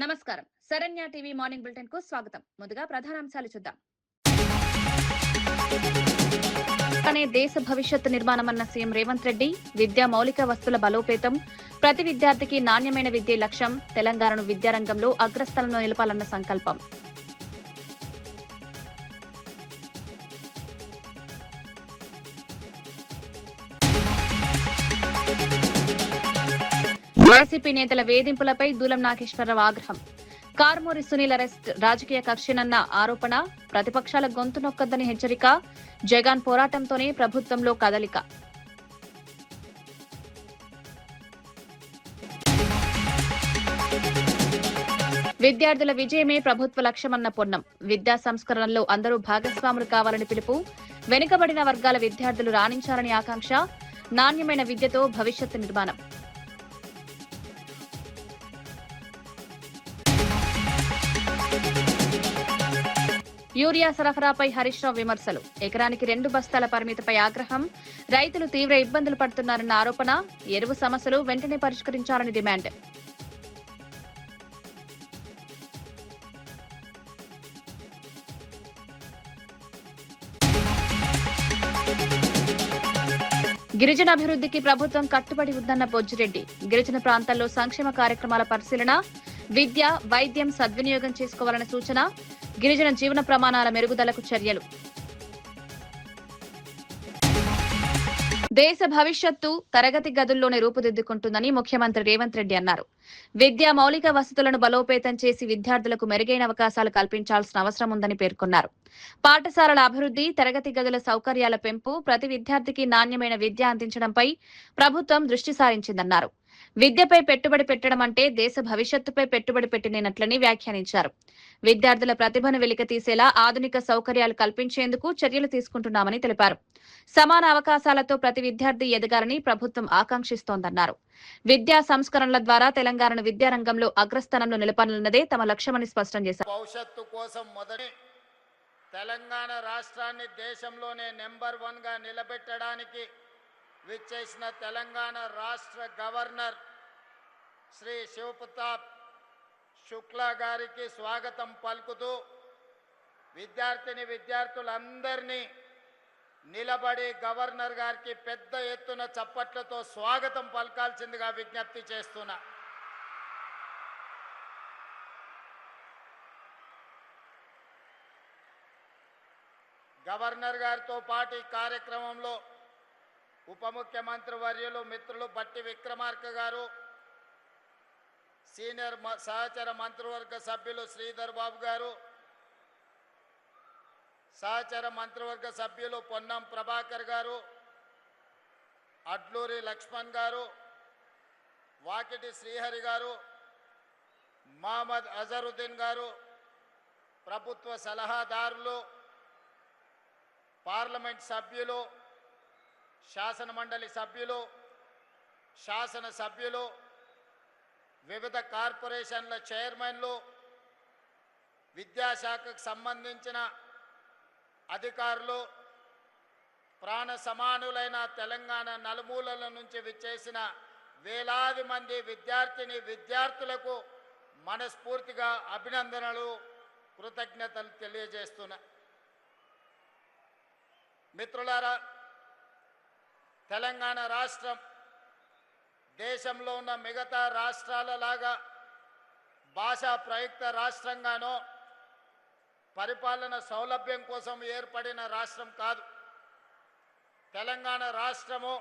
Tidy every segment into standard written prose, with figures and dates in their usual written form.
నమస్కారం. Saranya TV morning bulletin కు స్వాగతం. ముందుగా ప్రధానాంశాలు చూద్దాం. అనే దేశ భవిష్యత్తు నిర్మాణమన్న సీఎం రేవంత్ రెడ్డి, విద్యా మౌలిక వస్తుల బలోపేతం, ప్రతి విద్యార్థికి నాణ్యమైన విద్యే లక్ష్యం, తెలంగాణను విద్యారంగంలో అగ్రస్థానంలో నిలపాలన్న సంకల్పం. వైసీపీ నేతల వేధింపులపై దూలం నాగేశ్వరరావు ఆగ్రహం. కార్మూరి సునీల్ అరెస్ట్ రాజకీయ కక్షనన్న ఆరోపణ, ప్రతిపక్షాల గొంతు నొక్కద్దని హెచ్చరిక, జగన్ పోరాటంతోనే ప్రభుత్వంలో కదలిక. విద్యార్థుల విజయమే ప్రభుత్వ లక్ష్యమన్న పొన్నం. విద్యా సంస్కరణలో అందరూ భాగస్వాములు కావాలని పిలుపు, వెనుకబడిన వర్గాల విద్యార్థులు రాణించాలని ఆకాంక్ష, నాణ్యమైన విద్యతో భవిష్యత్తు నిర్మాణం. యూరియా సరఫరాపై హరీష్ రావు విమర్శలు, ఎకరానికి 2 బస్తాల పరిమితిపై ఆగ్రహం, రైతులు తీవ్ర ఇబ్బందులు పడుతున్నారన్న ఆరోపణ, ఎరువు సమస్యలు వెంటనే పరిష్కరించాలని డిమాండ్. గిరిజన అభివృద్ధికి ప్రభుత్వం కట్టుబడి ఉందన్న బొజ్జిరెడ్డి, గిరిజన ప్రాంతాల్లో సంక్షేమ కార్యక్రమాల పరిశీలన, విద్య, వైద్యం సద్వినియోగం చేసుకోవాలన్న సూచన, గిరిజన జీవన ప్రమాణాల మెరుగుదలకు చర్యలు. దేశ భవిష్యత్తు తరగతి గదుల్లోనే రూపుదిద్దుకుంటుందని ముఖ్యమంత్రి రేవంత్ రెడ్డి అన్నారు. విద్యా మౌలిక వసతులను బలోపేతం చేసి విద్యార్థులకు మెరుగైన అవకాశాలు కల్పించాల్సిన అవసరం ఉందని పేర్కొన్నారు. పాఠశాలల అభివృద్ధి, తరగతి గదుల సౌకర్యాల పెంపు, ప్రతి విద్యార్థికి నాణ్యమైన విద్య అందించడంపై ప్రభుత్వం దృష్టి సారించిందన్నారు. విద్యపై పెట్టుబడి పెట్టడం అంటే దేశ భవిష్యత్తుపై పెట్టుబడి పెట్టినట్లని వ్యాఖ్యానించారు. విద్యార్థుల ప్రతిభను వెలికితీసేలా ఆధునిక సౌకర్యాలు కల్పించేందుకు చర్యలు తీసుకుంటున్నామని తెలిపారు. సమాన అవకాశాలతో ప్రతి విద్యార్థి ఎదగాలని ప్రభుత్వం ఆకాంక్షిస్తోందన్నారు. విద్యా సంస్కరణల ద్వారా తెలంగాణను విద్యారంగంలో అగ్రస్థానంలో నిలపాలన్నదే తమ లక్ష్యమని స్పష్టం చేశారు. భవిష్యత్తు కోసం మొదటి తెలంగాణ రాష్ట్రాన్ని దేశంలోనే నెంబర్ 1 గా నిలబెట్టడానికి విచ్చేసిన తెలంగాణ రాష్ట్ర గవర్నర్ శ్రీ శివప్రతాప్ శుక్లా గారికి స్వాగతం పలుకుతూ విద్యార్థులందరినీ నిలబడి గవర్నర్ గారికి పెద్ద ఎత్తున చప్పట్లతో స్వాగతం పలకాల్సిందిగా విజ్ఞప్తి చేస్తున్నా. గవర్నర్ గారితో పాటు ఈ కార్యక్రమంలో ఉప ముఖ్యమంత్రి వర్యులు మిత్రులు బట్టి విక్రమార్క గారు, సీనియర్ సహచర మంత్రివర్గ సభ్యులు శ్రీధర్ బాబు గారు, సహచర మంత్రివర్గ సభ్యులు పొన్నం ప్రభాకర్ గారు, అడ్లూరి లక్ష్మణ్ గారు, వాకిటి శ్రీహరి గారు, మహమ్మద్ అజరుద్దీన్ గారు, ప్రభుత్వ సలహాదారులు, పార్లమెంట్ సభ్యులు, శాసన మండలి సభ్యులు, శాసన సభ్యులు, వివిధ కార్పొరేషన్ల చైర్మన్లు, విద్యాశాఖకు సంబంధించిన అధికారులు, ప్రాణ సమానులైన తెలంగాణ నలుమూలల నుంచి విచ్చేసిన వేలాది మంది విద్యార్థులకు మనస్ఫూర్తిగా అభినందనలు, కృతజ్ఞతలు తెలియజేస్తున్నా. మిత్రులారా, తెలంగాణ రాష్ట్రం దేశంలో ఉన్న మిగతా రాష్ట్రాలలాగా భాషా ప్రయుక్త రాష్ట్రంగానో పరిపాలన సౌలభ్యం కోసం ఏర్పడిన రాష్ట్రం కాదు. తెలంగాణ రాష్ట్రము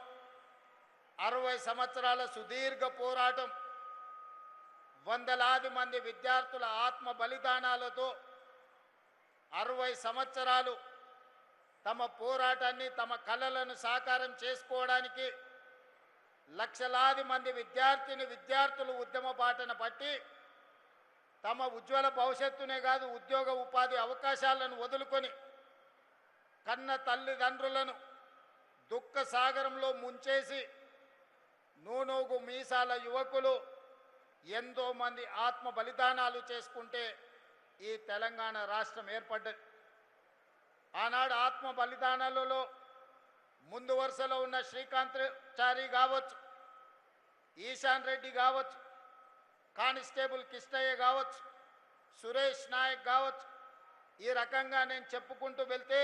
60 సంవత్సరాల సుదీర్ఘ పోరాటం, వందలాది మంది విద్యార్థుల ఆత్మ బలిదానాలతో 60 సంవత్సరాలు తమ పోరాటాన్ని, తమ కలలను సాకారం చేసుకోవడానికి లక్షలాది మంది విద్యార్థులు ఉద్యమ బాటన పట్టి తమ ఉజ్వల భవిష్యత్తునే కాదు ఉద్యోగ ఉపాధి అవకాశాలను వదులుకొని కన్న తల్లిదండ్రులను దుఃఖ సాగరంలో ముంచేసి నూనూగు మీసాల యువకులు ఎంతో మంది ఆత్మ బలిదానాలు చేసుకుంటే ఈ తెలంగాణ రాష్ట్రం ఏర్పడ్డది. ఆనాడు ఆత్మ బలిదానాలలో ముందు వరుసలో ఉన్న శ్రీకాంత్ చారి కావచ్చు, ఈశాన్ రెడ్డి కావచ్చు, కానిస్టేబుల్ కిష్టయ్య కావచ్చు, సురేష్ నాయక్ కావచ్చు, ఈ రకంగా నేను చెప్పుకుంటూ వెళ్తే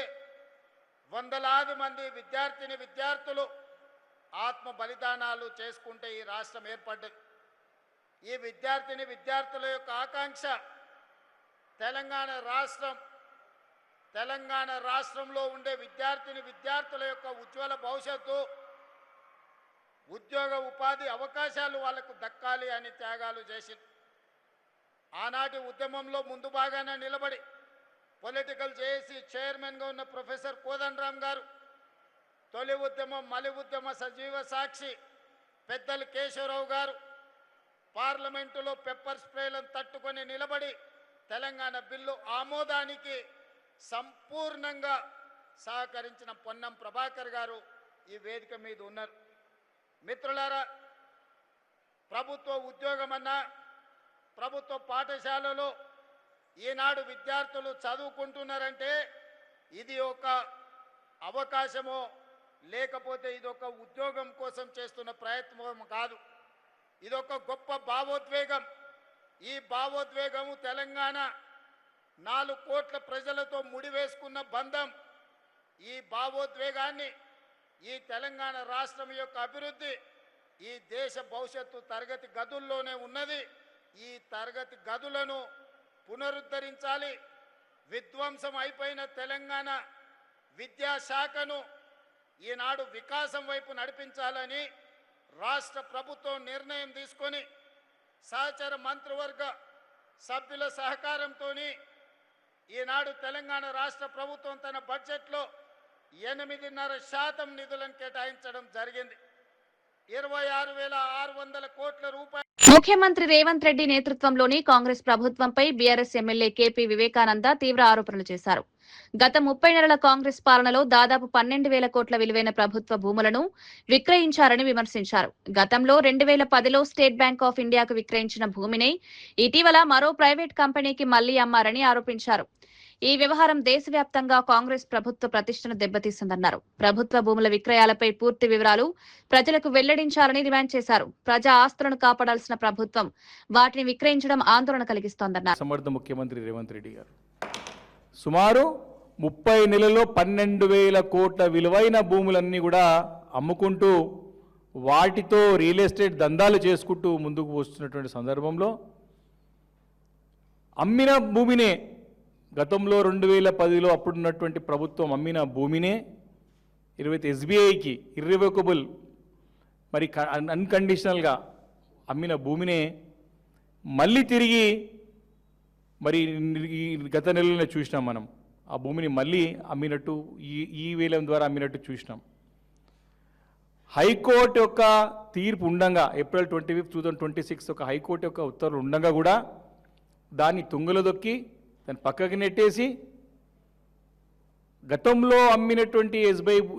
వందలాది మంది విద్యార్థులు ఆత్మ బలిదానాలు చేసుకుంటే ఈ రాష్ట్రం ఏర్పడ్డది. ఈ విద్యార్థుల యొక్క ఆకాంక్ష తెలంగాణ రాష్ట్రంలో ఉండే విద్యార్థుల యొక్క ఉజ్వల భవిష్యత్తు, ఉద్యోగ ఉపాధి అవకాశాలు వాళ్లకు దక్కాలి అని త్యాగాలు చేసింది. ఆనాటి ఉద్యమంలో ముందు భాగాన నిలబడి పొలిటికల్ జేఏసీ చైర్మన్గా ఉన్న ప్రొఫెసర్ కోదండరామ్ గారు, తొలి ఉద్యమం మలి ఉద్యమ సజీవ సాక్షి పెద్దలు కేశవరావు గారు పార్లమెంటులో పెప్పర్ స్ప్రేలను తట్టుకొని నిలబడి తెలంగాణ బిల్లు ఆమోదానికి సంపూర్ణంగా సహకరించిన పొన్నం ప్రభాకర్ గారు ఈ వేదిక మీద ఉన్నారు. మిత్రులారా, ప్రభుత్వ ఉద్యోగమన్నా ప్రభుత్వ పాఠశాలలో ఈనాడు విద్యార్థులు చదువుకుంటున్నారంటే ఇది ఒక అవకాశమో లేకపోతే ఇది ఒక ఉద్యోగం కోసం చేస్తున్న ప్రయత్నం కాదు. ఇదొక గొప్ప భావోద్వేగం. ఈ భావోద్వేగము తెలంగాణ 4 కోట్ల ప్రజలతో ముడివేసుకున్న బంధం. ఈ భావోద్వేగాన్ని, ఈ తెలంగాణ రాష్ట్రం యొక్క అభివృద్ధి, ఈ దేశ భవిష్యత్తు తరగతి గదుల్లోనే ఉన్నది. ఈ తరగతి గదులను పునరుద్ధరించాలి. విధ్వంసం అయిపోయిన తెలంగాణ విద్యాశాఖను ఈనాడు వికాసం వైపు నడిపించాలని రాష్ట్ర ప్రభుత్వం నిర్ణయం తీసుకొని సహచర మంత్రివర్గ సభ్యుల సహకారంతో ఈనాడు తెలంగాణ రాష్ట్ర ప్రభుత్వం తన బడ్జెట్లో 8.5% నిధులను కేటాయించడం జరిగింది. 26,600 కోట్ల రూపాయలు. ముఖ్యమంత్రి రేవంత్ రెడ్డి నేతృత్వంలోని కాంగ్రెస్ ప్రభుత్వంపై బీఆర్ఎస్ ఎమ్మెల్యే కేపీ వివేకానంద తీవ్ర ఆరోపణలు చేశారు. గత 30 నెలల కాంగ్రెస్ పాలనలో దాదాపు 12,000 కోట్ల విలువైన ప్రభుత్వ భూములను విక్రయించారని విమర్శించారు. గతంలో 2010లో స్టేట్ బ్యాంక్ ఆఫ్ ఇండియాకు విక్రయించిన భూమిని ఇటీవల మరో ప్రైవేట్ కంపెనీకి మళ్లీ అమ్మారని ఆరోపించారు. ఈ వ్యవహారం దేశవ్యాప్తంగా కాంగ్రెస్ ప్రభుత్వ ప్రతిష్టను దెబ్బతీసిందన్నారు. ప్రభుత్వ భూముల విక్రయాలపై పూర్తి వివరాలు ప్రజలకు వెల్లడించాలని డిమాండ్ చేశారు. ప్రజా ఆస్తులను కాపాడాల్సిన ప్రభుత్వం వాటిని విక్రయించడం ఆందోళన కలిగిస్తోందన్నారు. సమర్థ ముఖ్యమంత్రి రేవంత్ రెడ్డి గారు సుమారు 30 నెలల్లో 12,000 కోట్ల విలువైన భూములన్నీ కూడా అమ్ముకుంటూ వాటితో రియల్ ఎస్టేట్ దందాలు చేసుకుంటూ ముందుకు వస్తున్నటువంటి సందర్భంలో అమ్మిన భూమినే గతంలో 2010లో అప్పుడున్నటువంటి ప్రభుత్వం అమ్మిన భూమినే ఎస్బీఐకి ఇర్రివోకబుల్ మరి అన్కండిషనల్గా అమ్మిన భూమినే మళ్ళీ తిరిగి మరి ఈ గత నెలలోనే చూసినాం. మనం ఆ భూమిని మళ్ళీ అమ్మినట్టు ఈ వేలం ద్వారా అమ్మినట్టు చూసినాం. హైకోర్టు యొక్క తీర్పు ఉండగా ఏప్రిల్ 25, 2026 ఒక హైకోర్టు యొక్క ఉత్తర్వులు ఉండగా కూడా దాన్ని తుంగలో దొక్కి దాన్ని పక్కకి నెట్టేసి గతంలో అమ్మినటువంటి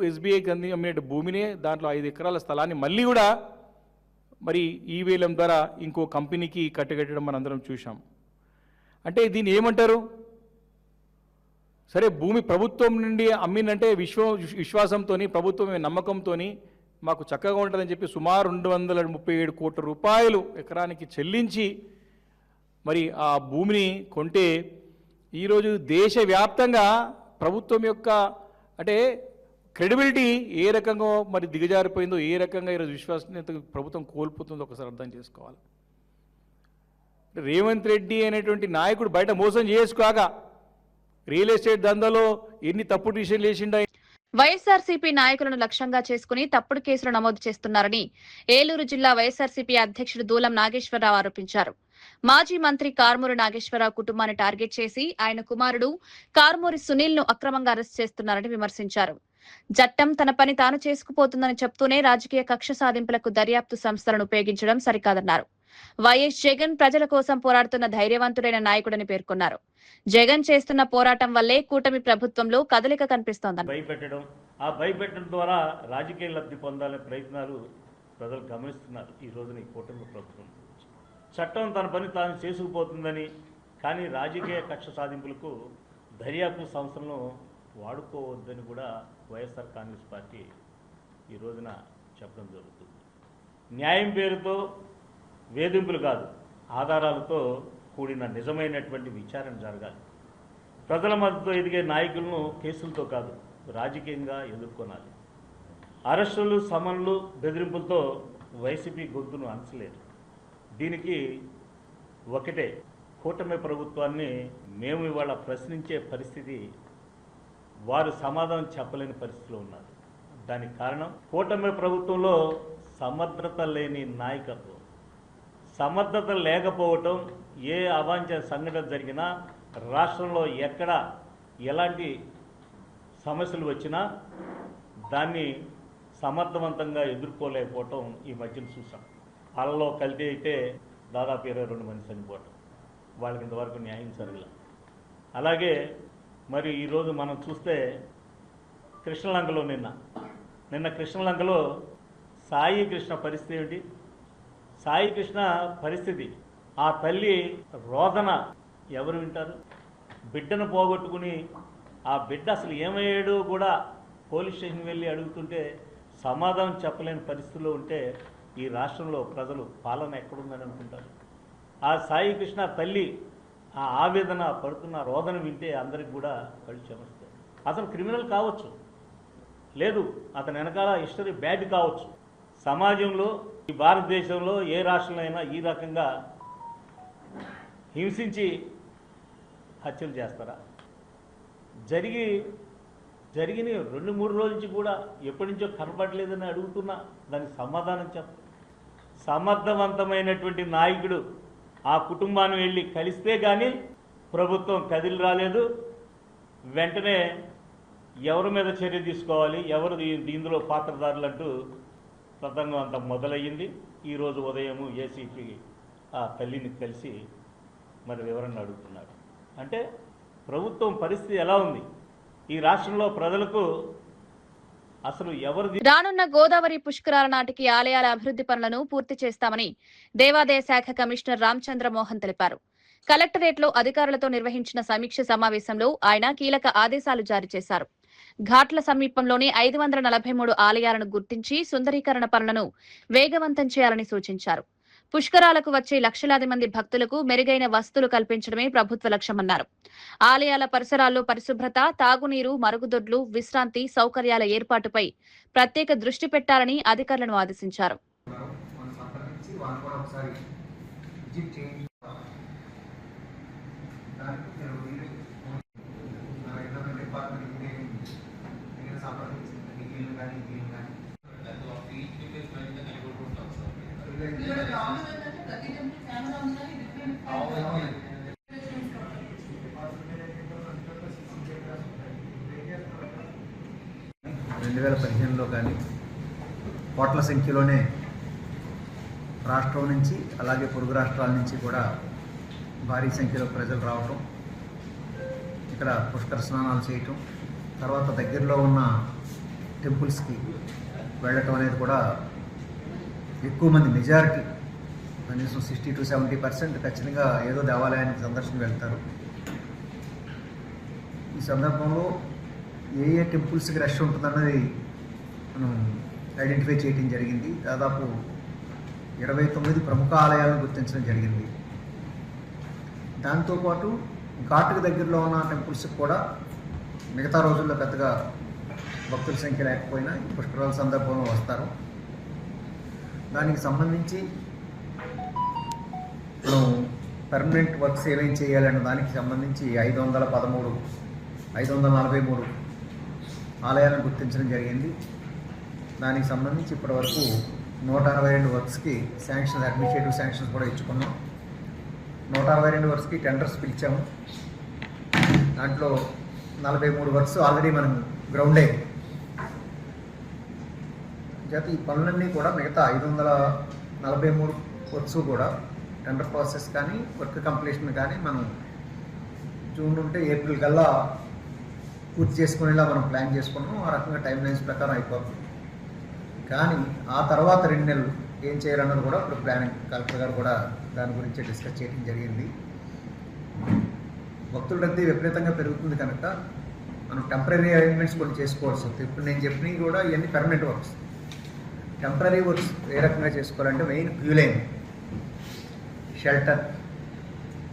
ఎస్బీఐకి అమ్మినట్టు భూమిని దాంట్లో 5 ఎకరాల స్థలాన్ని మళ్ళీ కూడా మరి ఈ వేలం ద్వారా ఇంకో కంపెనీకి కట్టగట్టడం మనందరం చూసాం. అంటే దీన్ని ఏమంటారు? సరే, భూమి ప్రభుత్వం నుండి అమ్మిందంటే విశ్వాసంతో ప్రభుత్వం నమ్మకంతో మాకు చక్కగా ఉంటుందని చెప్పి సుమారు 237 కోట్ల రూపాయలు ఎకరానికి చెల్లించి మరి ఆ భూమిని కొంటే ఈరోజు దేశవ్యాప్తంగా ప్రభుత్వం యొక్క అంటే క్రెడిబిలిటీ ఏ రకంగా మరి దిగజారిపోయిందో, ఏ రకంగా ఈరోజు విశ్వసనీయత ప్రభుత్వం కోల్పోతుందో ఒకసారి అర్థం చేసుకోవాలి. రేవంత్ రెడ్డి అనేటువంటి నాయకుడు బయట మోసం చేసుకోగా రియల్ ఎస్టేట్ దందాలో ఎన్ని తప్పుడు డిసిషన్లు చేసిండా. వైఎస్ఆర్సీపీ నాయకులను లక్ష్యంగా చేసుకుని తప్పుడు కేసులు నమోదు చేస్తున్నారని ఏలూరు జిల్లా వైఎస్ఆర్సీపీ అధ్యక్షుడు దూలం నాగేశ్వరరావు ఆరోపించారు. మాజీ మంత్రి కార్మూరి నాగేశ్వరరావు కుటుంబాన్ని టార్గెట్ చేసి ఆయన కుమారుడు కార్మూరి సునీల్ ను అక్రమంగా అరెస్ట్ చేస్తున్నారని విమర్శించారు. చట్టం తన పని తాను చేసుకుపోతుందని చెప్తూనే రాజకీయ కక్ష సాధింపులకు దర్యాప్తు సంస్థలను ఉపయోగించడం సరికాదన్నారు. వైఎస్ జగన్ ప్రజల కోసం పోరాడుతున్న ధైర్యవంతుడైన నాయకుడని పేర్కొన్నారు. జగన్ చేస్తున్న పోరాటం వల్లే కూటమి ప్రభుత్వంలో కదలిక కనిపిస్తోందని భయపెట్టడం, ఆ భయపెట్టడం ద్వారా రాజకీయ లబ్ధి పొందాలనే ప్రయత్నాలు ప్రజలు గమనిస్తున్నారు. ఈ రోజున ఈ కూటమి ప్రభుత్వం చట్టం తన పని తాను చేసుకుపోతుందని, కానీ రాజకీయ కక్ష సాధింపులకు దర్యాప్తు సంస్థలను వాడుకోవద్దని కూడా వైఎస్ఆర్ కాంగ్రెస్ పార్టీ ఈ రోజున చెప్పడం జరుగుతుంది. న్యాయం పేరుతో వేధింపులు కాదు, ఆధారాలతో కూడిన నిజమైనటువంటి విచారణ జరగాలి. ప్రజల మద్దతు ఎదిగే నాయకులను కేసులతో కాదు రాజకీయంగా ఎదుర్కొనాలి. అరెస్టులు, సమన్లు, బెదిరింపులతో వైసీపీ గొంతును అణచలేరు. దీనికి ఒకటే, కూటమి ప్రభుత్వాన్ని మేము ఇవాళ ప్రశ్నించే పరిస్థితి, వారు సమాధానం చెప్పలేని పరిస్థితిలో ఉన్నారు. దానికి కారణం కూటమి ప్రభుత్వంలో సమర్థత లేని నాయకత్వం. సమర్థత లేకపోవటం, ఏ అవాంఛనీయ సంఘటన జరిగినా, రాష్ట్రంలో ఎక్కడ ఎలాంటి సమస్యలు వచ్చినా దాన్ని సమర్థవంతంగా ఎదుర్కోలేకపోవటం ఈ మధ్యన చూసాం. వాళ్ళలో కల్తీ అయితే దాదాపు 22 మంది చనిపోవటం, వాళ్ళకి ఇంతవరకు న్యాయం జరగలేదు. అలాగే మరి ఈరోజు మనం చూస్తే కృష్ణలంకలో నిన్న కృష్ణలంకలో సాయి కృష్ణ పరిస్థితి ఏమిటి? సాయి కృష్ణ పరిస్థితి, ఆ తల్లి రోదన ఎవరు వింటారు? బిడ్డను పోగొట్టుకుని ఆ బిడ్డ అసలు ఏమయ్యాడో కూడా పోలీస్ స్టేషన్ వెళ్ళి అడుగుతుంటే సమాధానం చెప్పలేని పరిస్థితుల్లో ఉంటే ఈ రాష్ట్రంలో ప్రజలు పాలన ఎక్కడుందని అనుకుంటారు? ఆ సాయి కృష్ణ తల్లి ఆ ఆవేదన పడుతున్న రోదన వింటే అందరికి కూడా కళ్ళు చెమరుస్తాయి. అతను క్రిమినల్ కావచ్చు, లేదు అతని వెనకాల హిస్టరీ బ్యాడ్ కావచ్చు. సమాజంలో ఈ భారతదేశంలో ఏ రాష్ట్రంలో అయినా ఈ రకంగా హింసించి హత్యలు చేస్తారా? జరిగిన 2-3 రోజుల నుంచి కూడా ఎప్పటి నుంచో కనపడలేదని అడుగుతున్నా, దానికి సమాధానం చెప్ప. సమర్థవంతమైనటువంటి నాయకుడు ఆ కుటుంబాన్ని వెళ్ళి కలిస్తే కానీ ప్రభుత్వం కదిలి రాలేదు. వెంటనే ఎవరి మీద చర్య తీసుకోవాలి, ఎవరు ఇందులో పాత్రదారులు అంటూ తతంగం అంతా మొదలయ్యింది. ఈరోజు ఉదయం ఏసీపీ ఆ తల్లిని కలిసి మరి వివరణ అడుగుతున్నాడు. అంటే ప్రభుత్వం పరిస్థితి ఎలా ఉంది? ఈ రాష్ట్రంలో ప్రజలకు అసలు ఎవరు? రానున్న గోదావరి పుష్కరాల నాటికి ఆలయాల అభివృద్ధి పనులను పూర్తి చేస్తామని దేవాదాయ శాఖ కమిషనర్ రామచంద్ర మోహన్ తెలిపారు. కలెక్టరేట్ లో అధికారులతో నిర్వహించిన సమీక్ష సమావేశంలో ఆయన కీలక ఆదేశాలు జారీ చేశారు. ఘాట్ల సమీపంలోని 543 ఆలయాలను గుర్తించి సుందరీకరణ పనులను వేగవంతం చేయాలని సూచించారు. పుష్కరాలకు వచ్చే లక్షలాది మంది భక్తులకు మెరుగైన వసతులు కల్పించడమే ప్రభుత్వ లక్ష్యమన్నారు. ఆలయాల పరిసరాల్లో పరిశుభ్రత, తాగునీరు, మరుగుదొడ్లు, విశ్రాంతి సౌకర్యాల ఏర్పాటుపై ప్రత్యేక దృష్టి పెట్టాలని అధికారులను ఆదేశించారు. కానీ కోట్ల సంఖ్యలోనే రాష్ట్రం నుంచి అలాగే పొరుగు రాష్ట్రాల నుంచి కూడా భారీ సంఖ్యలో ప్రజలు రావటం, ఇక్కడ పుష్కర స్నానాలు చేయటం, తర్వాత దగ్గరలో ఉన్న టెంపుల్స్కి వెళ్ళటం అనేది కూడా ఎక్కువ మంది, మెజారిటీ కనీసం 60-70% ఖచ్చితంగా ఏదో దేవాలయానికి సందర్శన వెళ్తారు. ఈ సందర్భంలో ఏ టెంపుల్స్కి రష్ ఉంటుందన్నది మనం ఐడెంటిఫై చేయడం జరిగింది. దాదాపు 29 ప్రముఖ ఆలయాలను గుర్తించడం జరిగింది. దాంతోపాటు ఘాటుకు దగ్గరలో ఉన్న టెంపుల్స్కి కూడా మిగతా రోజుల్లో పెద్దగా భక్తుల సంఖ్య లేకపోయినా ఈ పుష్కరాల సందర్భంలో వస్తారు. దానికి సంబంధించి మనం పర్మనెంట్ వర్క్స్ ఏమేం చేయాలన్న దానికి సంబంధించి 543 ఆలయాలను గుర్తించడం జరిగింది. దానికి సంబంధించి ఇప్పటివరకు 162 వర్క్స్కి శాంక్షన్, అడ్మినిస్ట్రేటివ్ శాంక్షన్స్ కూడా ఇచ్చుకున్నాం. 162 వర్క్స్కి టెండర్స్ పిలిచాము. దాంట్లో 43 వర్క్స్ ఆల్రెడీ మనం గ్రౌండ్ అయ్యాయి. చేత ఈ పనులన్నీ కూడా మిగతా 543 వర్క్స్ కూడా టెండర్ ప్రాసెస్ కానీ వర్క్ కంప్లీషన్ కానీ మనం జూన్ నుండి ఏప్రిల్ కల్లా పూర్తి చేసుకునేలా మనం ప్లాన్ చేసుకున్నాం. ఆ రకంగా టైం లైన్స్ ప్రకారం అయిపోతుంది. కానీ ఆ తర్వాత 2 నెలలు ఏం చేయాలన్నది కూడా ఇప్పుడు ప్లానింగ్, కలెక్టర్ గారు కూడా దాని గురించి డిస్కస్ చేయడం జరిగింది. భక్తుల రద్దీ విపరీతంగా పెరుగుతుంది కనుక మనం టెంపరీ అరేంజ్మెంట్స్ కొన్ని చేసుకోవాల్సి వస్తుంది. ఇప్పుడు నేను చెప్పినవి కూడా ఇవన్నీ పర్మనెంట్ వర్క్స్. టెంపరీ వర్క్స్ ఏ రకంగా చేసుకోవాలంటే main queue line, shelter,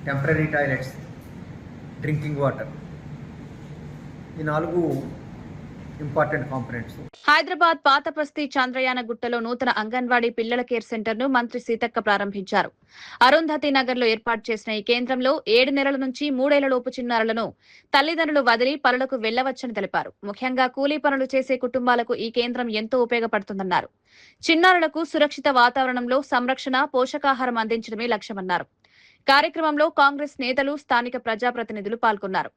temporary toilets, drinking water, ఈ 4 ఇంపార్టెంట్ కాంపోనెంట్స్. హైదరాబాద్ పాతబస్తీ చంద్రయాన గుట్టలో నూతన అంగన్వాడీ పిల్లల కేర్ సెంటర్ ను మంత్రి సీతక్క ప్రారంభించారు. అరుంధతి నగర్ లో ఏర్పాటు చేసిన ఈ కేంద్రంలో 7 నెలల నుంచి 3 ఏళ్లలోపు చిన్నారులను తల్లిదండ్రులు వదిలి పనులకు వెళ్లవచ్చని తెలిపారు. ముఖ్యంగా కూలీ పనులు చేసే కుటుంబాలకు ఈ కేంద్రం ఎంతో ఉపయోగపడుతుందన్నారు. చిన్నారులకు సురక్షిత వాతావరణంలో సంరక్షణ, పోషకాహారం అందించడమే లక్ష్యమన్నారు. కార్యక్రమంలో కాంగ్రెస్ నేతలు, స్థానిక ప్రజాప్రతినిధులు పాల్గొన్నారు.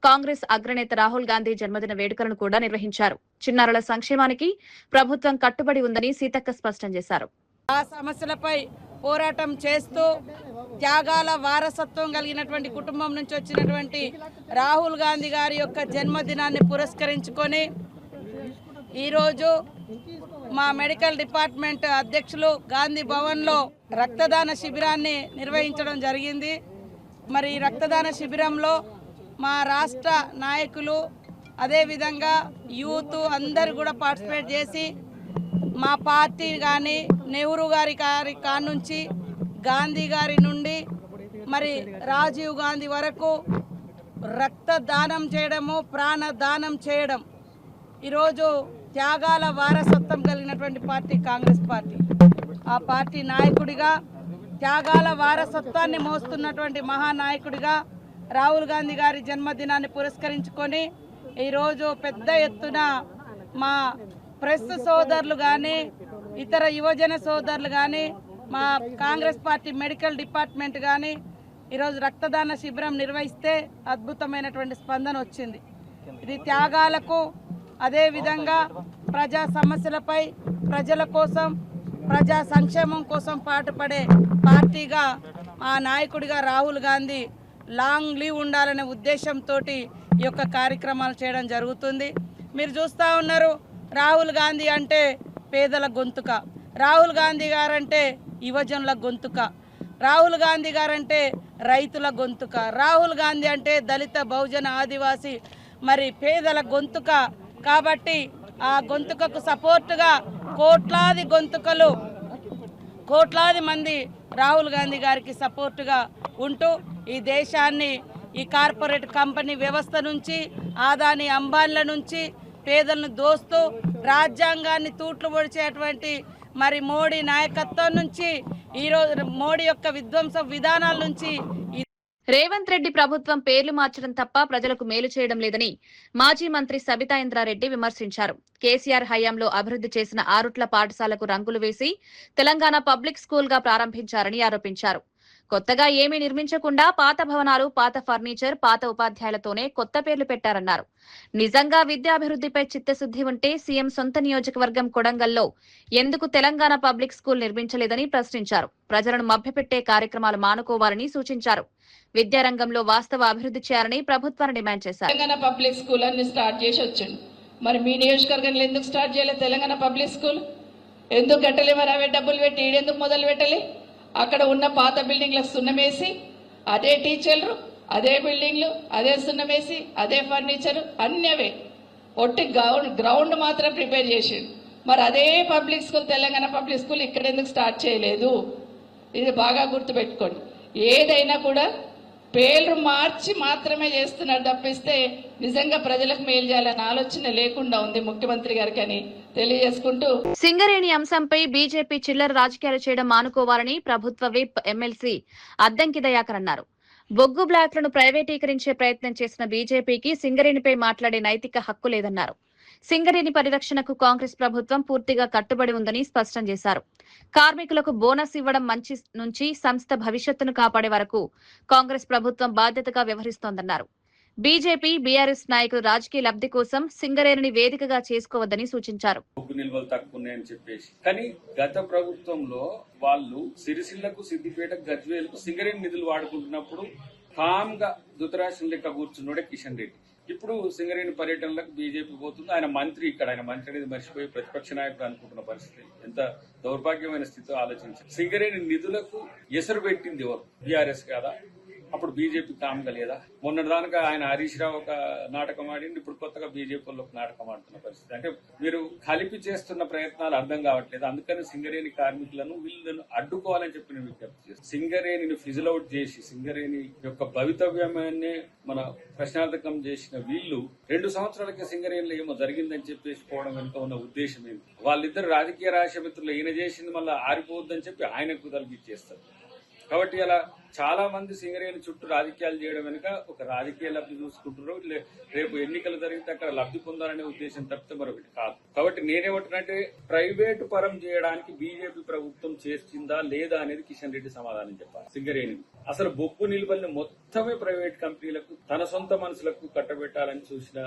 కాంగ్రెస్ అగ్రనేత రాహుల్ గాంధీ జన్మదిన వేడుకలను కూడా నిర్వహించారు. చిన్నారుల సంక్షేమానికి ప్రభుత్వం కట్టుబడి ఉందని సీతక్క స్పష్టం చేశారు. ఆ సమస్యలపై పోరాటం చేస్తూ త్యాగాల వారసత్వం కలిగినటువంటి కుటుంబం నుంచి వచ్చినటువంటి రాహుల్ గాంధీ గారి యొక్క జన్మదినాన్ని పురస్కరించుకొని ఈరోజు మా మెడికల్ డిపార్ట్మెంట్ అధ్యక్షులు గాంధీ భవన్లో రక్తదాన శిబిరాన్ని నిర్వహించడం జరిగింది. మరి ఈ రక్తదాన శిబిరంలో మా రాష్ట్ర నాయకులు, అదేవిధంగా యూత్ అందరు కూడా పార్టిసిపేట్ చేసి మా పార్టీ కానీ నెహ్రూ గారి కానుంచి గాంధీ గారి నుండి మరి రాజీవ్ గాంధీ వరకు రక్తదానం చేయడము, ప్రాణదానం చేయడం ఈరోజు త్యాగాల వారసత్వం కలిగినటువంటి పార్టీ కాంగ్రెస్ పార్టీ. ఆ పార్టీ నాయకుడిగా, త్యాగాల వారసత్వాన్ని మోస్తున్నటువంటి మహానాయకుడిగా రాహుల్ గాంధీ గారి జన్మదినాన్ని పురస్కరించుకొని ఈరోజు పెద్ద ఎత్తున మా ప్రెస్ సోదరులు కానీ, ఇతర యువజన సోదరులు కానీ, మా కాంగ్రెస్ పార్టీ మెడికల్ డిపార్ట్మెంట్ కానీ ఈరోజు రక్తదాన శిబిరం నిర్వహిస్తే అద్భుతమైనటువంటి స్పందన వచ్చింది. ఇది త్యాగాలకు, అదేవిధంగా ప్రజా సమస్యలపై, ప్రజల కోసం, ప్రజా సంక్షేమం కోసం పాటుపడే పార్టీగా ఆ నాయకుడిగా రాహుల్ గాంధీ లాంగ్ లీవ్ ఉండాలనే ఉద్దేశంతో ఈ యొక్క కార్యక్రమాలు చేయడం జరుగుతుంది. మీరు చూస్తూ ఉన్నారు, రాహుల్ గాంధీ అంటే పేదల గొంతుక, రాహుల్ గాంధీ గారంటే యువజనుల గొంతుక, రాహుల్ గాంధీ గారంటే రైతుల గొంతుక, రాహుల్ గాంధీ అంటే దళిత, బహుజన, ఆదివాసీ మరి పేదల గొంతుక. కాబట్టి ఆ గొంతుకకు సపోర్టుగా కోట్లాది మంది రాహుల్ గాంధీ గారికి సపోర్టుగా ఉంటూ ఈ దేశాన్ని ఈ కార్పొరేట్ కంపెనీ వ్యవస్థ నుంచి, ఆదాని అంబానీల నుంచి పేదలను దోస్తూ రాజ్యాంగాన్ని తూట్లు పొడిచేటువంటి మరి మోడీ నాయకత్వం నుంచి, ఈరోజు మోడీ యొక్క విధ్వంస విధానాల నుంచి రేవంత్ రెడ్డి ప్రభుత్వం పేర్లు మార్చడం తప్ప ప్రజలకు మేలు చేయడం లేదని మాజీ మంత్రి సబితా ఇంద్రారెడ్డి విమర్శించారు. కేసీఆర్ హయాంలో అభివృద్ధి చేసిన ఆరుట్ల పాఠశాలకు రంగులు వేసి తెలంగాణ పబ్లిక్ స్కూల్ గా ప్రారంభించారని ఆరోపించారు. కొత్తగా ఏమీ నిర్మించకుండా పాత భవనాలు, పాత ఫర్నిచర్, పాత ఉపాధ్యాయులతోనే కొత్త పేర్లు పెట్టారన్నారు. నిజంగా విద్యాభివృద్ధిపై చిత్తశుద్ధి ఉంటే సీఎం సొంత నియోజకవర్గం కొడంగల్లో ఎందుకు తెలంగాణ పబ్లిక్ స్కూల్ నిర్మించలేదని ప్రశ్నించారు. ప్రజలను మభ్యపెట్టే కార్యక్రమాలు మానుకోవాలని సూచించారు. విద్యారంగంలో వాస్తవ అభివృద్ధి చేయాలని ప్రభుత్వాన్ని డిమాండ్ చేశారు. తెలంగాణ పబ్లిక్ స్కూల్ అన్ని స్టార్ట్ చేసి వచ్చిండు. మరి మీ నియోజకవర్గంలో ఎందుకు స్టార్ట్ చేయలేదు తెలంగాణ పబ్లిక్ స్కూల్? ఎందుకు కట్టలే? మరి అవే డబ్బులు పెట్టి ఈడెందుకు మొదలు పెట్టలే? అక్కడ ఉన్న పాత బిల్డింగ్లకు సున్నమేసి, అదే టీచర్లు, అదే బిల్డింగ్లు, అదే సున్నమేసి, అదే ఫర్నిచర్, అన్నీ అవే ఒట్టి గ్రౌండ్ మాత్రం ప్రిపేర్ చేసిండు. మరి అదే public school, Telangana public school ఇక్కడ ఎందుకు స్టార్ట్ చేయలేదు? ఇది బాగా గుర్తుపెట్టుకోండి. ఏదైనా కూడా పేర్లు మార్చి మాత్రమే చేస్తున్నారు తప్పిస్తే నిజంగా ప్రజలకు మేలు చేయాలన్న ఆలోచన లేకుండా ఉంది ముఖ్యమంత్రి గారికి అని తెలియజేసుకుంటూ, సింగరేణి అంశంపై బీజేపీ చిల్లర రాజకీయాలు చేయడం మానుకోవాలని ప్రభుత్వ విప్ ఎమ్మెల్సీ అద్దంకి దయాకర్ అన్నారు. బొగ్గు బ్లాక్లను ప్రైవేటీకరించే ప్రయత్నం చేసిన బీజేపీకి సింగరేణిపై మాట్లాడే నైతిక హక్కు లేదన్నారు. సింగరేణి పరిరక్షణకు కాంగ్రెస్ ప్రభుత్వం పూర్తిగా కట్టుబడి ఉందని స్పష్టం చేశారు. కార్మికులకు బోనస్ ఇవ్వడం మంచి నుంచి సంస్థ భవిష్యత్తును కాపాడే వరకు కాంగ్రెస్ ప్రభుత్వం బాధ్యతగా వ్యవహరిస్తోందన్నారు. బీజేపీ, బీఆర్ఎస్ నాయకులు రాజకీయ లబ్ధి కోసం సింగరేణిని వేదికగా చేసుకోవద్దని సూచించారు. బొగ్గు నిల్వలు తక్కువ ఉన్నాయని చెప్పేసి, కానీ గత ప్రభుత్వంలో వాళ్ళు సిరిసిల్లకు, సిద్దిపేట, గజ్వేల్కు సింగరేణి నిధులు వాడుకుంటున్నప్పుడు కామ్ గా ధృతరాష్ట్రం లెక్క కూర్చున్నాడే కిషన్ రెడ్డి. ఇప్పుడు సింగరేణి పర్యటనలకు బీజేపీ పోతుంది. ఆయన మంత్రి అనేది మర్చిపోయి ప్రతిపక్ష నాయకుడు అనుకుంటున్న పరిస్థితి ఎంత దౌర్భాగ్యమైన స్థితితో ఆలోచించారు. సింగరేణి నిధులకు ఎసరు పెట్టింది ఎవరు? బీఆర్ఎస్ కాదా? అప్పుడు బీజేపీ కామగలేదా? మొన్నటిదాకా ఆయన హరీష్ రావు ఒక నాటకం ఆడింది, ఇప్పుడు కొత్తగా బీజేపీలో ఒక నాటకం ఆడుతున్న పరిస్థితి. అంటే మీరు కలిపి చేస్తున్న ప్రయత్నాలు అర్థం కావట్లేదు. అందుకని సింగరేణి కార్మికులను వీళ్ళను అడ్డుకోవాలని చెప్పి నేను విజ్ఞప్తి చేస్తాను. సింగరేణిని ఫిజిల్ అవుట్ చేసి సింగరేణి యొక్క భవితవ్యాన్ని మన ప్రశ్నార్థకం చేసిన వీళ్ళు 2 సంవత్సరాలకి సింగరేణిలో ఏమో జరిగిందని చెప్పేసి పోవడం వెనుక ఉన్న ఉద్దేశం ఏంటి? వాళ్ళిద్దరు రాజకీయ రాష్ట్రమిత్రులు ఈయన చేసింది మళ్ళీ ఆరిపోవద్దని చెప్పి ఆయనకు తలగిచ్చేస్తారు. కాబట్టి అలా చాలా మంది సింగరేణి చుట్టూ రాజకీయాలు చేయడం వెనుక ఒక రాజకీయ లబ్ధి చూసుకుంటారు. రేపు ఎన్నికలు జరిగితే అక్కడ లబ్ధి పొందాలనే ఉద్దేశం తప్పితే మరొకటి కాదు. కాబట్టి నేనేమంటున్నానంటే ప్రైవేటు పరం చేయడానికి బీజేపీ ప్రభుత్వం చేస్తుందా లేదా అనేది కిషన్ రెడ్డి సమాధానం చెప్పాలి. సింగరేణి అసలు బొగ్గు నిల్వల్ని మొత్తమే ప్రైవేట్ కంపెనీలకు తన సొంత మనుషులకు కట్టబెట్టాలని చూసిన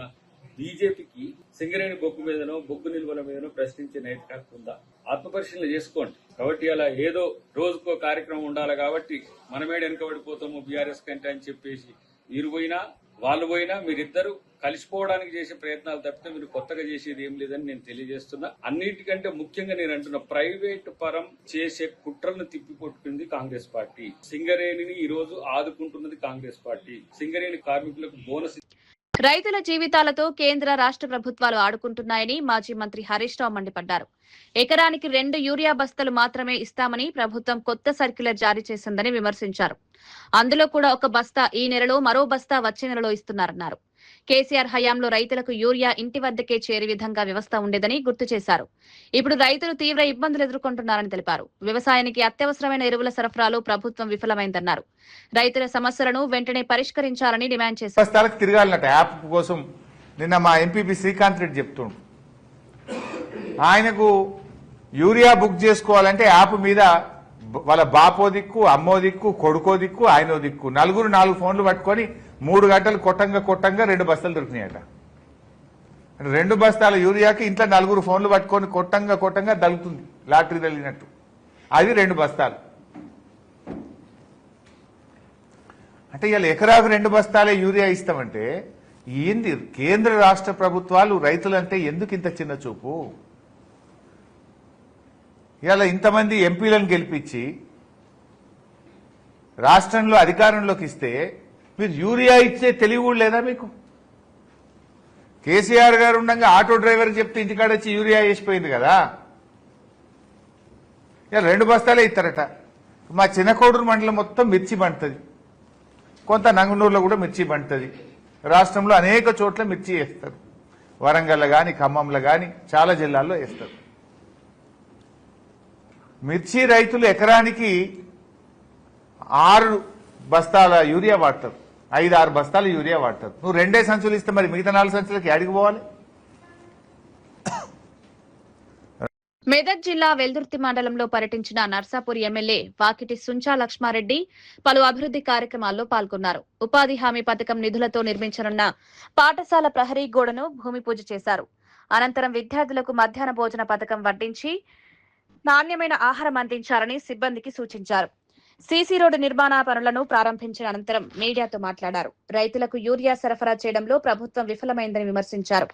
బీజేపీకి సింగరేణి బొగ్గు మీదనో బొగ్గు నిల్వల మీదనో ప్రశ్నించే నైతికత ఉందా? ఆత్మపరిశీలన చేసుకోండి. కాబట్టి అలా ఏదో రోజుకో కార్యక్రమం ఉండాలి కాబట్టి మనమేడ వెనుకబడిపోతాము బీఆర్ఎస్ కంటే అని చెప్పేసి మీరు పోయినా వాళ్ళు పోయినా మీరిద్దరు కలిసిపోవడానికి చేసే ప్రయత్నాలు తప్పితే మీరు కొత్తగా చేసేది ఏం లేదని నేను తెలియజేస్తున్నా. అన్నిటికంటే ముఖ్యంగా నేను అంటున్నా ప్రైవేట్ పరం చేసే కుట్రలను తిప్పికొట్టుకుంది కాంగ్రెస్ పార్టీ. సింగరేణిని ఈ రోజు ఆదుకుంటున్నది కాంగ్రెస్ పార్టీ. సింగరేణి కార్మికులకు బోనస్ రైతుల జీవితాలతో కేంద్ర రాష్ట్ర ప్రభుత్వాలు ఆడుకుంటున్నాయని మాజీ మంత్రి హరీష్ రావు మండిపడ్డారు. ఎకరానికి 2 యూరియా బస్తాలు మాత్రమే ఇస్తామని ప్రభుత్వం కొత్త సర్క్యులర్ జారీ చేసిందని విమర్శించారు. అందులో కూడా ఒక బస్తా ఈ నెలలో, మరో బస్తా వచ్చే నెలలో ఇస్తున్నారన్నారు. కేసీఆర్ హయాంలో రైతులకు యూరియా ఇంటి వద్దకే చేరే విధంగా వ్యవస్థ ఉండేదని గుర్తు చేశారు. ఇప్పుడు రైతులు తీవ్ర ఇబ్బందులు ఎదుర్కొంటున్నారని తెలిపారు. వ్యవసాయానికి అత్యవసరమైన ఎరువుల సరఫరాలో ప్రభుత్వం విఫలమైందన్నారు. రైతుల సమస్యలను వెంటనే పరిష్కరించాలని డిమాండ్ చేశారు. తిరగాలన్నట యాప్ కోసం నిన్న మా ఎంపీపీ శ్రీకాంత్ రెడ్డి చెప్తుండు. ఆయనకు యూరియా బుక్ చేసుకోవాలంటే యాప్ మీద వాళ్ళ బాపో దిక్కు, అమ్మో దిక్కు, కొడుకో దిక్కు, ఆయనో దిక్కు, 4 ఫోన్లు పట్టుకొని 3 గంటలు కొట్టంగా 2 బస్తాలు దొరికినాయట. 2 బస్తాల యూరియాకి ఇంట్లో 4 ఫోన్లు పట్టుకొని కొట్టంగా దలుగుతుంది, లాటరీ తగిలినట్టు. అది 2 బస్తాలు. అంటే ఇవాళ ఎకరాకు 2 బస్తాలే యూరియా ఇస్తామంటే ఏంది? కేంద్ర రాష్ట్ర ప్రభుత్వాలు రైతులంటే ఎందుకు ఇంత చిన్న చూపు? ఇవాళ ఇంతమంది ఎంపీలను గెలిపించి రాష్ట్రంలో అధికారంలోకి ఇస్తే మీరు యూరియా ఇచ్చే తెలివి కూడా లేదా మీకు? కేసీఆర్ గారు ఉండగా ఆటో డ్రైవర్కి చెప్తే ఇంటికాడ వచ్చి యూరియా వేసిపోయింది కదా. ఇవాళ 2 బస్తాలే ఇస్తారట. మా చిన్నకోడూరు మండలం మొత్తం మిర్చి పండుతుంది, కొంత నంగనూరులో కూడా మిర్చి పండుతుంది. రాష్ట్రంలో అనేక చోట్ల మిర్చి వేస్తారు. వరంగల్లో కానీ, ఖమ్మంలో కానీ చాలా జిల్లాల్లో వేస్తారు. మిర్చి రైతులు ఎకరానికి 6 బస్తాల యూరియా వాడతారు, 5-6 బస్తాల యూరియా వాడతారు. నువ్వు 2 సంచులు ఇస్తే మరి మిగతా 4 సంచులకి అడిగి పోవాలి. మెదక్ జిల్లా వెల్దుర్తి మండలంలో పర్యటించిన నర్సాపూర్ ఎమ్మెల్యే వాకిటి సుంచా లక్ష్మారెడ్డి పలు అభివృద్ధి కార్యక్రమాల్లో పాల్గొన్నారు. ఉపాధి హామీ పథకం నిధులతో నిర్మించనున్న పాఠశాల ప్రహరీ గోడను భూమి పూజ చేశారు. అనంతరం విద్యార్థులకు మధ్యాహ్న భోజన పథకం వడ్డించి నాణ్యమైన ఆహారం అందించాలని సిబ్బందికి సూచించారు. సీసీ రోడ్డు నిర్మాణ పనులను ప్రారంభించిన అనంతరం మీడియాతో మాట్లాడారు. రైతులకు యూరియా సరఫరా చేయడంలో ప్రభుత్వం విఫలమైందని విమర్శించారు.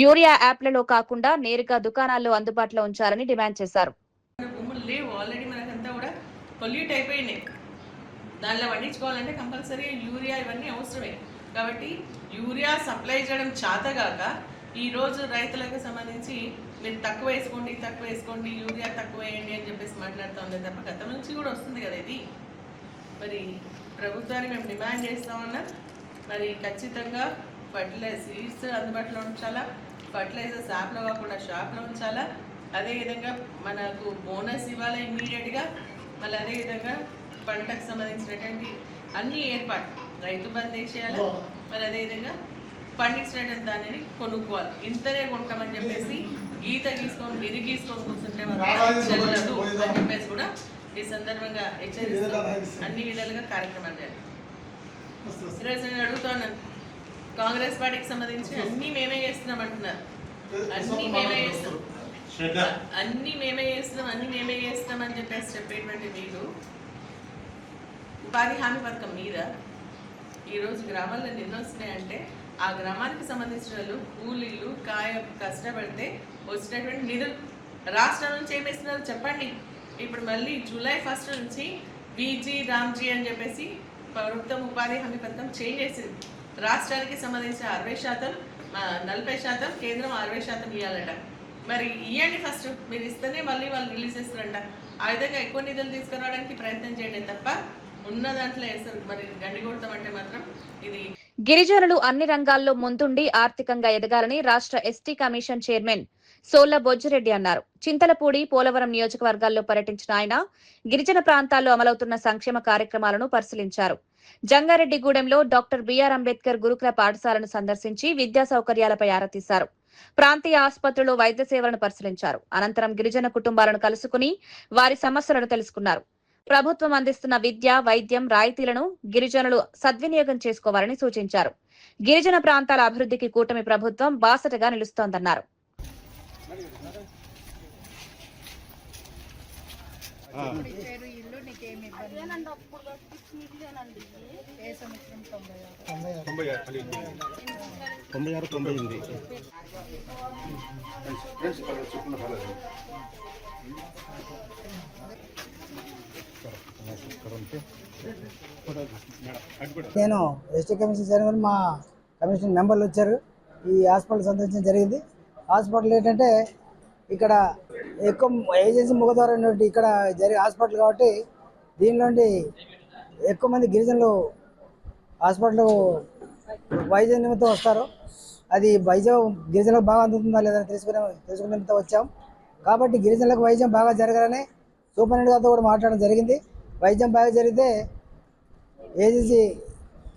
యూరియా యాప్లలో కాకుండా నేరుగా దుకాణాల్లో అందుబాటులో ఉంచాలని డిమాండ్ చేశారు. భూములు లేవు, ఆల్రెడీ మనకంతా కూడా పొల్యూట్ అయిపోయినాయి. దానిలో పండించుకోవాలంటే కంపల్సరీ యూరియా ఇవన్నీ అవసరమే. కాబట్టి యూరియా సప్లై చేయడం చేతగాక ఈరోజు రైతులకు సంబంధించి మీరు తక్కువ వేసుకోండి, యూరియా తక్కువ వేయండి అని చెప్పేసి మాట్లాడుతూ ఉంది తప్ప గతం నుంచి కూడా వస్తుంది కదా ఇది. మరి ప్రభుత్వాన్ని మేము డిమాండ్ చేస్తామన్నా మరి ఖచ్చితంగా సీడ్స్ అందుబాటులో ఉంచాలా, ఫర్టిలైజర్స్ యాప్లో కాకుండా షాప్లో ఉంచాలా, అదేవిధంగా మనకు బోనస్ ఇవ్వాలి ఇమ్మీడియట్గా, మళ్ళీ అదేవిధంగా పంటకు సంబంధించినటువంటి అన్ని ఏర్పాటు రైతు బంద్ చేయాలి, మరి అదేవిధంగా పండించినటువంటి దానిని కొనుక్కోవాలి. ఇంతనే కొంటామని చెప్పేసి గీత గీసుకొని కూర్చుంటే చెల్లదు అని చెప్పేసి కూడా ఈ సందర్భంగా హెచ్చరిస్తూ అన్ని విధాలుగా కార్యక్రమాలు చేయాలి. ఈరోజు నేను అడుగుతున్నాను, కాంగ్రెస్ పార్టీకి సంబంధించి అన్ని మేమే చేస్తున్నాం అంటున్నారు. అన్ని మేమే చేస్తున్నాం అని చెప్పేసి చెప్పేటువంటి మీరు ఉపాధి హామీ పథకం మీద ఈరోజు గ్రామాల్లో ఎన్ని వస్తున్నాయంటే ఆ గ్రామానికి సంబంధించిన వాళ్ళు కూలీలు కష్టపడితే వచ్చినటువంటి నిధులు రాష్ట్రం నుంచి ఏమేస్తున్నారు చెప్పండి. ఇప్పుడు మళ్ళీ జూలై 1 నుంచి బీజీ రామ్జీ అని చెప్పేసి ప్రభుత్వం ఉపాధి హామీ పథకం చేంజ్ చేసింది. రాష్ట్రానికి సంబంధించిన 60%, 40%, కేంద్రం 60% ఇవ్వాలట. మరి ఇవ్వండి ఫస్ట్, మీరు ఇస్తేనే మళ్ళీ వాళ్ళు రిలీజ్ చేస్తారంట. ఆ విధంగా ఎక్కువ నిధులు తీసుకురావడానికి ప్రయత్నం చేయండి తప్ప ఉన్న దాంట్లో వేస్తారు. మరి గండి కొడతామంటే మాత్రం ఇది. గిరిజనులు అన్ని రంగాల్లో ముందుండి ఆర్థికంగా ఎదగాలని రాష్ట్ర ఎస్టీ కమిషన్ చైర్మన్ సోళ్ల బొజ్జిరెడ్డి అన్నారు. చింతలపూడి, పోలవరం నియోజకవర్గాల్లో పర్యటించిన ఆయన గిరిజన ప్రాంతాల్లో అమలవుతున్న సంక్షేమ కార్యక్రమాలను పరిశీలించారు. జంగారెడ్డిగూడెంలో డాక్టర్ బిఆర్ అంబేద్కర్ గురుకుల పాఠశాలను సందర్శించి విద్యా సౌకర్యాలపై ఆరా తీశారు. ప్రాంతీయ ఆసుపత్రిలో వైద్య సేవలను పరిశీలించారు. అనంతరం గిరిజన కుటుంబాలను కలుసుకుని వారి సమస్యలను తెలుసుకున్నారు. ప్రభుత్వం అందిస్తున్న విద్య, వైద్యం రాయితీలను గిరిజనులు సద్వినియోగం చేసుకోవాలని సూచించారు. గిరిజన ప్రాంతాల అభివృద్ధికి కూటమి ప్రభుత్వం బాసటగా నిలుస్తోందన్నారు. నేను ఎస్టీ కమిషన్ చైర్మన్, మా కమిషన్ మెంబర్లు వచ్చారు. ఈ హాస్పిటల్ సందర్శించడం జరిగింది. హాస్పిటల్ ఏంటంటే ఇక్కడ ఎక్కువ ఏజెన్సీ ముఖద్వారం నుండి ఇక్కడ జరిగే హాస్పిటల్ కాబట్టి దీనిలోండి ఎక్కువ మంది గిరిజనులు హాస్పిటల్ వైద్య నిమిత్తం వస్తారు. అది వైద్యం గిరిజనులకు బాగా అందుతుందా లేదని తెలుసుకునే నిమిత్తం వచ్చాం. కాబట్టి గిరిజనులకు వైద్యం బాగా జరగాలని సూపరింటెండెంట్ గారితో కూడా మాట్లాడడం జరిగింది. వైద్యం బాగా జరిగితే ఏజెన్సీ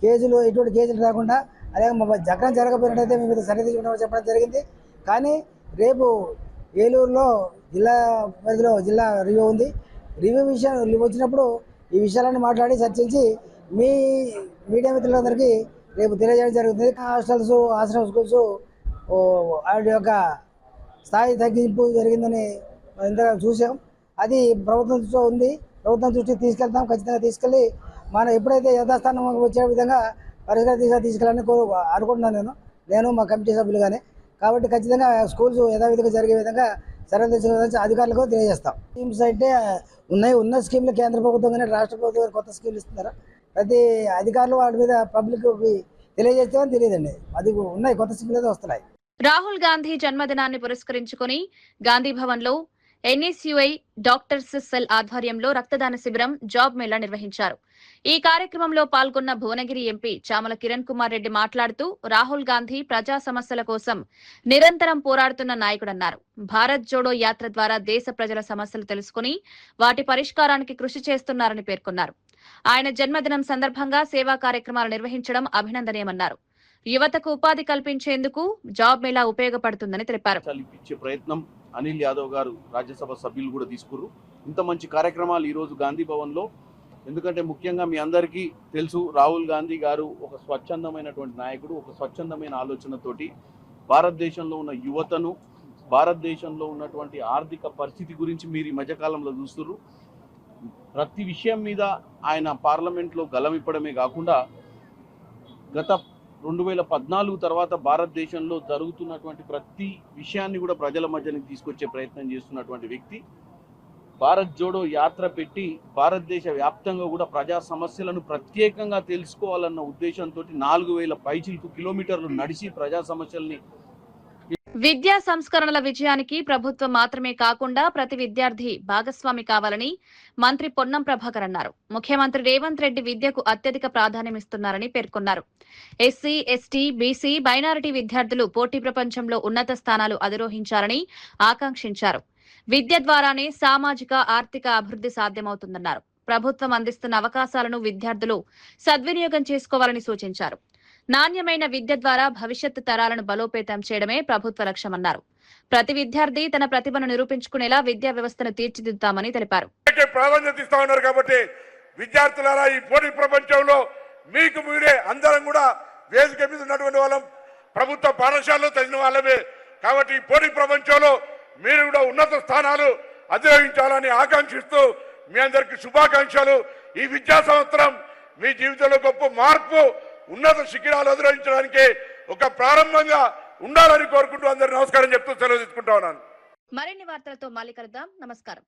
కేజీలు ఎటువంటి కేజీలు రాకుండా, అలాగే జగన్ జరగకపోయినట్టయితే మేము మీద సరి తీసుకుంటామని చెప్పడం జరిగింది. కానీ రేపు ఏలూరులో జిల్లా పరిధిలో జిల్లా రివ్యూ ఉంది. రివ్యూ విషయం వచ్చినప్పుడు ఈ విషయాలన్నీ మాట్లాడి చర్చించి మీ మీడియా మిత్రులందరికీ రేపు తెలియజేయడం జరుగుతుంది. హాస్టల్స్, ఆశ్రమ స్కూల్స్ వాటి యొక్క స్థాయి తగ్గింపు జరిగిందని ఇంతగా చూసాం. అది ప్రభుత్వం దృష్టిలో ఉంది. ప్రభుత్వం దృష్టికి తీసుకెళ్తాం. ఖచ్చితంగా తీసుకెళ్ళి మనం ఎప్పుడైతే యథాస్థానం వచ్చే విధంగా పరిష్కారం తీసుకెళ్ళాలని అనుకుంటున్నాను నేను మా కమిటీ సభ్యులు కానీ. కాబట్టి ఖచ్చితంగా స్కూల్స్ యథావిధిగా జరిగే విధంగా చర్యలు తీసుకునే అధికారులకు తెలియజేస్తాం. స్కీమ్స్ అంటే ఉన్న స్కీమ్లు కేంద్ర ప్రభుత్వం కానీ రాష్ట్ర ప్రభుత్వం కానీ కొత్త స్కీమ్లు ఇస్తున్నారు. ప్రతి అధికారులు వాటి మీద పబ్లిక్ తెలియజేస్తామని తెలియదండి. అది ఉన్నాయి, కొత్త స్కీమ్లు అయితే వస్తున్నాయి. రాహుల్ గాంధీ జన్మదినాన్ని పురస్కరించుకుని గాంధీ భవన్ లో ఎన్ఎస్యుఐ డాక్టర్స్ సెల్ ఆధ్వర్యంలో రక్తదాన శిబిరం, జాబ్ మేళా నిర్వహించారు. ఈ కార్యక్రమంలో పాల్గొన్న భువనగిరి ఎంపీ చామల కిరణ్ కుమార్ రెడ్డి మాట్లాడుతూ రాహుల్ గాంధీ ప్రజా సమస్యల కోసం నిరంతరం పోరాడుతున్న నాయకుడన్నారు. భారత్ జోడో యాత్ర ద్వారా దేశ ప్రజల సమస్యలు తెలుసుకుని వాటి పరిష్కారానికి కృషి చేస్తున్నారని పేర్కొన్నారు. ఆయన జన్మదినం సందర్భంగా సేవా కార్యక్రమాలు నిర్వహించడం అభినందనీయమన్నారు. యువతకు ఉపాధి కల్పించేందుకు జాబ్ మేళా ఉపయోగపడుతుందని తెలిపారు. ప్రయత్నం అనిల్ యాదవ్ గారు రాజ్యసభ సభ్యులు కూడా తీసుకున్నారు. ఇంత మంచి కార్యక్రమాలు ఈరోజు గాంధీ భవన్లో, ఎందుకంటే ముఖ్యంగా మీ అందరికీ తెలుసు రాహుల్ గాంధీ గారు ఒక స్వచ్ఛందమైనటువంటి నాయకుడు. ఒక స్వచ్ఛందమైన ఆలోచనతోటి భారతదేశంలో ఉన్న యువతను, భారతదేశంలో ఉన్నటువంటి ఆర్థిక పరిస్థితి గురించి మీరు ఈ మధ్యకాలంలో చూస్తున్నారు. ప్రతి విషయం మీద ఆయన పార్లమెంట్లో గలమిప్పడమే కాకుండా గత 2014 తర్వాత భారతదేశంలో జరుగుతున్నటువంటి ప్రతి విషయాన్ని కూడా ప్రజల మధ్యనికి తీసుకొచ్చే ప్రయత్నం చేస్తున్నటువంటి వ్యక్తి. భారత్ జోడో యాత్ర పెట్టి భారతదేశ వ్యాప్తంగా కూడా ప్రజా సమస్యలను ప్రత్యేకంగా తెలుసుకోవాలన్న ఉద్దేశంతో 4000 పైచిలకు కిలోమీటర్లు నడిచి ప్రజా సమస్యల్ని. విద్యా సంస్కరణల విజయానికి ప్రభుత్వం మాత్రమే కాకుండా ప్రతి విద్యార్థి భాగస్వామి కావాలని మంత్రి పొన్నం ప్రభాకర్ అన్నారు. ముఖ్యమంత్రి రేవంత్ రెడ్డి విద్యకు అత్యధిక ప్రాధాన్యమిస్తున్నారని పేర్కొన్నారు. ఎస్సీ, ఎస్టీ, బీసీ, మైనారిటీ విద్యార్థులు పోటీ ప్రపంచంలో ఉన్నత స్థానాలు అధిరోహించాలని ఆకాంక్షించారు. విద్య ద్వారానే సామాజిక, ఆర్థిక అభివృద్ధి సాధ్యమవుతుందన్నారు. ప్రభుత్వం అందిస్తున్న అవకాశాలను విద్యార్థులు సద్వినియోగం చేసుకోవాలని సూచించారు. నాణ్యమైన విద్య ద్వారా భవిష్యత్తు తరాలను బలోపేతం చేయడమే ప్రభుత్వ లక్ష్యమన్నారు. ప్రతి విద్యార్థి తన ప్రతిభను నిరూపించుకునేలా విద్యా వ్యవస్థను తీర్చిదిద్దామని తెలిపారు. ప్రాధాన్యత ఇస్తా ఉన్నారు కాబట్టి విద్యార్థులారా, ఈ పోటీ ప్రపంచంలో మీకు మీరే అందరం కూడా వేదిక మీద ఉన్నటువంటి వాళ్ళం, ప్రభుత్వ పాఠశాలలో చదివిన వాళ్ళమే. కాబట్టి ఈ పోటీ ప్రపంచంలో మీరు కూడా ఉన్నత స్థానాలు అధిరోహించాలని ఆకాంక్షిస్తూ మీ అందరికీ శుభాకాంక్షలు. ఈ విద్యా సంవత్సరం మీ జీవితంలో గొప్ప మార్పు, ఉన్నత శిఖరాలు అధిరోహించడానికి ఒక ప్రారంభంగా ఉండాలని కోరుకుంటూ అందరూ నమస్కారం చెప్తూ సెలవు తీసుకుంటా ఉన్నాను. మరిన్ని వార్తలతో మళ్ళీ కలుద్దాం. నమస్కారం.